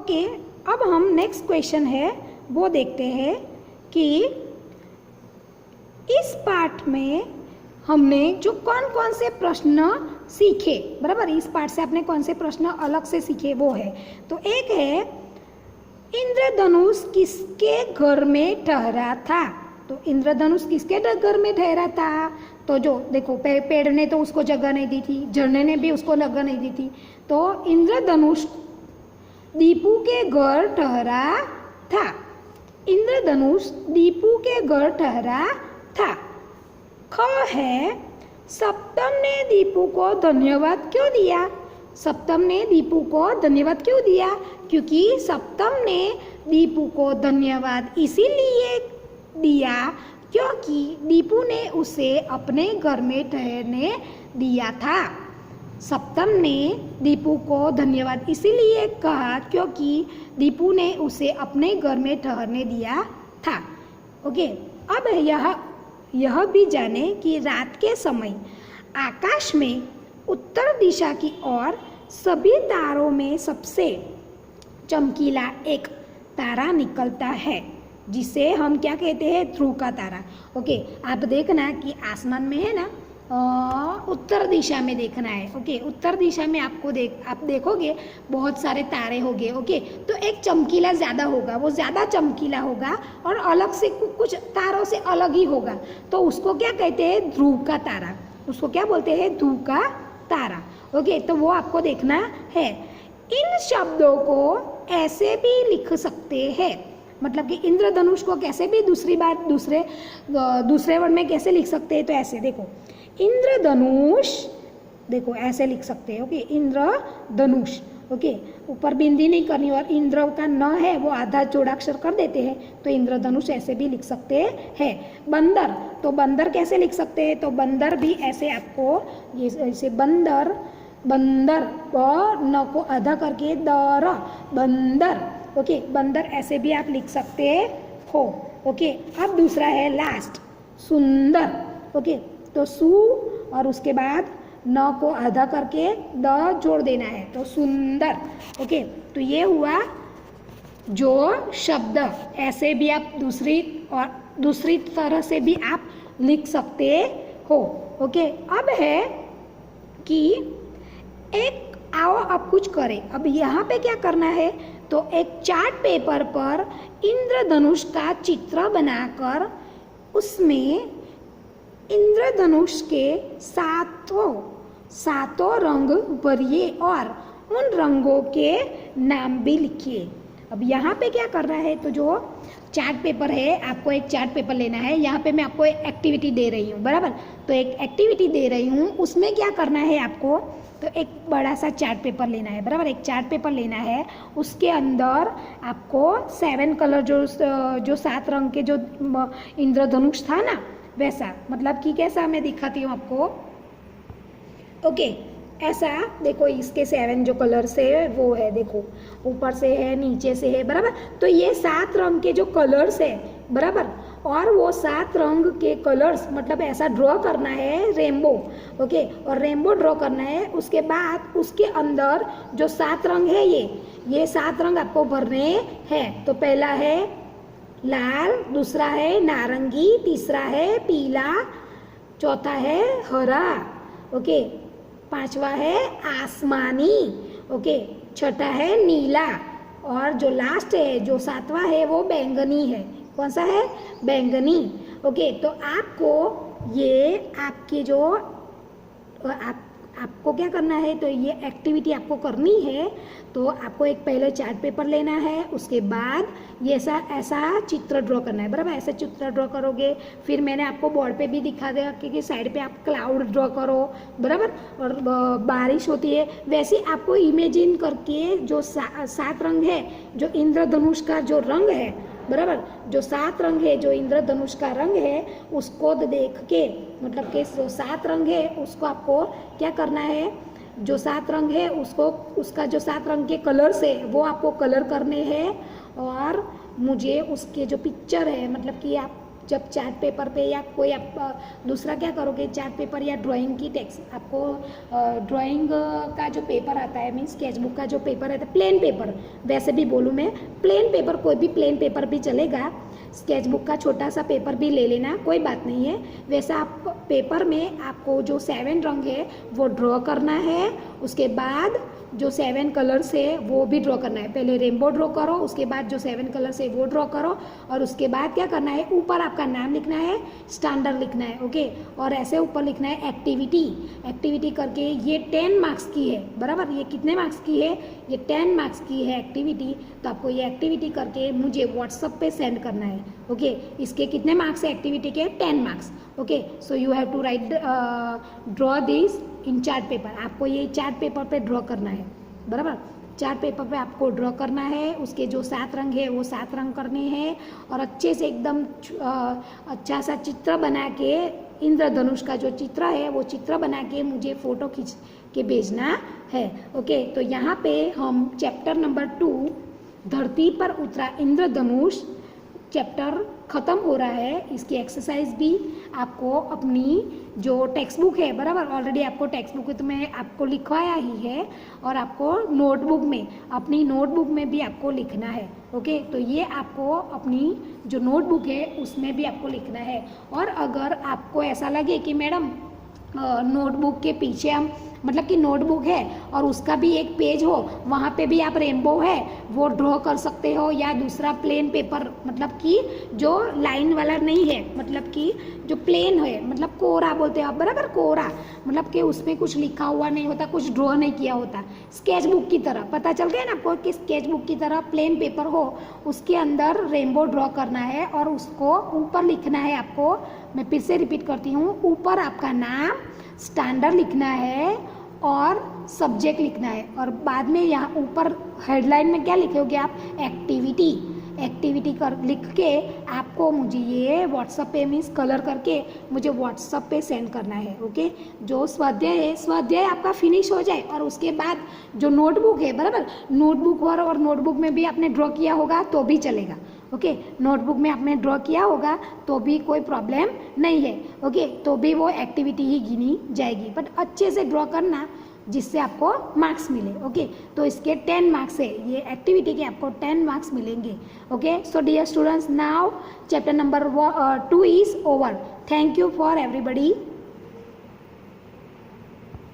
Okay, अब हम next question है वो देखते हैं कि इस पार्ट में हमने जो कौन कौन से प्रश्न सीखे, बराबर, इस पार्ट से आपने कौन से प्रश्न अलग से सीखे वो है। तो एक है इंद्रधनुष किसके घर में ठहरा था। तो इंद्रधनुष किसके घर में ठहरा था। तो जो देखो पेड़ ने तो उसको जगह नहीं दी थी, झरने ने भी उसको जगह नहीं दी थी। तो इंद्रधनुष दीपू के घर ठहरा था। इंद्रधनुष दीपू के घर ठहरा था। ख है सप्तम ने दीपू को धन्यवाद क्यों दिया। सप्तम ने दीपू को धन्यवाद क्यों दिया, क्योंकि सप्तम ने दीपू को धन्यवाद इसीलिए दिया क्योंकि दीपू ने उसे अपने घर में ठहरने दिया था। सप्तम ने दीपू को धन्यवाद इसीलिए कहा क्योंकि दीपू ने उसे अपने घर में ठहरने दिया था। ओके, अब यह भी जाने कि रात के समय आकाश में उत्तर दिशा की ओर सभी तारों में सबसे चमकीला एक तारा निकलता है जिसे हम क्या कहते हैं, ध्रुव का तारा। ओके, आप देखना कि आसमान में है ना, उत्तर दिशा में देखना है। ओके, उत्तर दिशा में आप देखोगे बहुत सारे तारे होंगे। ओके, तो एक चमकीला ज़्यादा होगा, वो ज़्यादा चमकीला होगा और अलग से कुछ तारों से अलग ही होगा, तो उसको क्या कहते हैं, ध्रुव का तारा। उसको क्या बोलते हैं, ध्रुव का तारा। ओके, तो वो आपको देखना है। इन शब्दों को ऐसे भी लिख सकते हैं, मतलब कि इंद्रधनुष को कैसे भी दूसरे वर्ड में कैसे लिख सकते हैं, तो ऐसे देखो इंद्रधनुष, देखो ऐसे लिख सकते हैं। ओके, इंद्रधनुष। ओके, ऊपर बिंदी नहीं करनी और इंद्र का न है वो आधा जोड़ाक्षर कर देते हैं, तो इंद्रधनुष ऐसे भी लिख सकते हैं। बंदर, तो बंदर कैसे लिख सकते हैं, तो बंदर भी ऐसे आपको ये ऐसे बंदर, बंदर न को आधा करके दर, बंदर। ओके, बंदर ऐसे भी आप लिख सकते हो। ओके, अब दूसरा है लास्ट, सुंदर। ओके, तो सु और उसके बाद न को आधा करके द जोड़ देना है, तो सुंदर। ओके, तो ये हुआ जो शब्द, ऐसे भी आप दूसरी तरह से भी आप लिख सकते हो। ओके, अब है कि आओ अब कुछ करें। अब यहाँ पे क्या करना है, तो एक चार्ट पेपर पर इंद्रधनुष का चित्र बनाकर उसमें इंद्रधनुष के सातों रंग भरिए और उन रंगों के नाम भी लिखिए। अब यहाँ पे क्या करना है, तो जो चार्ट पेपर है, आपको एक चार्ट पेपर लेना है। यहाँ पे मैं आपको एक एक्टिविटी दे रही हूँ, बराबर। तो एक एक्टिविटी दे रही हूँ, उसमें क्या करना है आपको, तो एक बड़ा सा चार्ट पेपर लेना है, बराबर। एक चार्ट पेपर लेना है, उसके अंदर आपको 7 कलर जो 7 रंग के जो इंद्रधनुष था ना, वैसा, मतलब कि कैसा, मैं दिखाती हूँ आपको। ओके, ऐसा देखो, इसके 7 जो कलर्स है वो है, देखो ऊपर से है, नीचे से है, बराबर। तो ये 7 रंग के जो कलर्स है, बराबर, और वो 7 रंग के कलर्स मतलब ऐसा ड्रॉ करना है, रेनबो। ओके, और रेनबो ड्रॉ करना है। उसके बाद उसके अंदर जो 7 रंग है, ये 7 रंग आपको भरने हैं। तो पहला है लाल, दूसरा है नारंगी, तीसरा है पीला, चौथा है हरा, ओके, पांचवा है आसमानी, ओके, छठा है नीला, और जो लास्ट है, जो 7वां है, वो बैंगनी है। कौन सा है, बैंगनी। ओके, तो आपको ये आपके जो आपको क्या करना है, तो ये एक्टिविटी आपको करनी है। तो आपको एक पहले चार्ट पेपर लेना है, उसके बाद ये ऐसा चित्र ड्रॉ करना है, बराबर। ऐसा चित्र ड्रॉ करोगे, फिर मैंने आपको बोर्ड पे भी दिखा दिया कि साइड पे आप क्लाउड ड्रॉ करो, बराबर, और बारिश होती है, वैसे आपको इमेजिन करके जो 7 रंग है, जो इंद्रधनुष का जो रंग है, बराबर, जो 7 रंग है, जो इंद्रधनुष का रंग है, उसको देख के, मतलब कि जो 7 रंग है उसको आपको क्या करना है, जो 7 रंग है उसको, उसका जो 7 रंग के कलर्स है वो आपको कलर करने हैं, और मुझे उसके जो पिक्चर है, मतलब कि आप जब चार्ट पेपर पे या कोई आप दूसरा क्या करोगे, चार्ट पेपर या ड्राइंग की टेक्स्ट, आपको ड्राइंग का जो पेपर आता है, मीन्स स्केचबुक का जो पेपर रहता है, प्लेन पेपर, वैसे भी बोलूँ मैं प्लेन पेपर, कोई भी प्लेन पेपर भी चलेगा, स्केचबुक का छोटा सा पेपर भी ले लेना, कोई बात नहीं है। वैसा आप पेपर में आपको जो 7 रंग है वो ड्रॉ करना है, उसके बाद जो 7 कलर्स है वो भी ड्रॉ करना है। पहले रेनबो ड्रॉ करो, उसके बाद जो 7 कलर्स है वो ड्रॉ करो, और उसके बाद क्या करना है, ऊपर आपका नाम लिखना है, स्टैंडर्ड लिखना है, ओके। और ऐसे ऊपर लिखना है एक्टिविटी, एक्टिविटी करके ये 10 मार्क्स की है, बराबर। ये कितने मार्क्स की है, ये 10 मार्क्स की है एक्टिविटी। तो आपको ये एक्टिविटी करके मुझे व्हाट्सअप पे सेंड करना है, ओके। इसके कितने मार्क्स है एक्टिविटी के, 10 marks, okay. So you have to write draw this in chart paper. आपको ये चार्ट पेपर पे ड्रॉ करना है, बराबर। चार्ट पेपर पे आपको ड्रॉ करना है, उसके जो 7 रंग है वो 7 रंग करने हैं, और अच्छे से एकदम अच्छा सा चित्र बना के, इंद्रधनुष का जो चित्र है वो चित्र बना के मुझे फ़ोटो खींच के भेजना है, ओके। तो यहाँ पे हम चैप्टर नंबर 2 धरती पर उतरा इंद्रधनुष चैप्टर ख़त्म हो रहा है। इसकी एक्सरसाइज भी आपको अपनी जो टेक्स्ट बुक है, बराबर, ऑलरेडी आपको टेक्स्ट बुक तो मैं आपको लिखवाया ही है, और आपको नोटबुक में, अपनी नोटबुक में भी आपको लिखना है, ओके। तो ये आपको अपनी जो नोटबुक है उसमें भी आपको लिखना है। और अगर आपको ऐसा लगे कि मैडम नोटबुक के पीछे हम, मतलब कि नोटबुक है और उसका भी एक पेज हो, वहाँ पे भी आप रेनबो है वो ड्रॉ कर सकते हो, या दूसरा प्लेन पेपर, मतलब कि जो लाइन वाला नहीं है, मतलब कि जो प्लेन है, मतलब कोरा बोलते हो आप, बराबर, कोरा, मतलब कि उसमें कुछ लिखा हुआ नहीं होता, कुछ ड्रॉ नहीं किया होता, स्केचबुक की तरह। पता चल गया ना आपको कि स्केचबुक की तरह प्लेन पेपर हो, उसके अंदर रेनबो ड्रॉ करना है, और उसको ऊपर लिखना है आपको। मैं फिर से रिपीट करती हूँ, ऊपर आपका नाम, स्टैंडर्ड लिखना है और सब्जेक्ट लिखना है, और बाद में यहाँ ऊपर हेडलाइन में क्या लिखोगे आप, एक्टिविटी, एक्टिविटी कर लिख के आपको मुझे ये व्हाट्सअप पे, मीन्स कलर करके मुझे व्हाट्सअप पे सेंड करना है, ओके। जो स्वाध्याय है, स्वाध्याय आपका फिनिश हो जाए, और उसके बाद जो नोटबुक है, बराबर, नोटबुक और नोटबुक में भी आपने ड्रॉ किया होगा तो भी चलेगा, ओके। नोटबुक में आपने ड्रॉ किया होगा तो भी कोई प्रॉब्लम नहीं है, ओके। तो भी वो एक्टिविटी ही गिनी जाएगी, बट अच्छे से ड्रॉ करना जिससे आपको मार्क्स मिले, ओके। तो इसके 10 मार्क्स है, ये एक्टिविटी के आपको 10 मार्क्स मिलेंगे, okay. So dear students, now chapter number 2 is over. Thank you for everybody.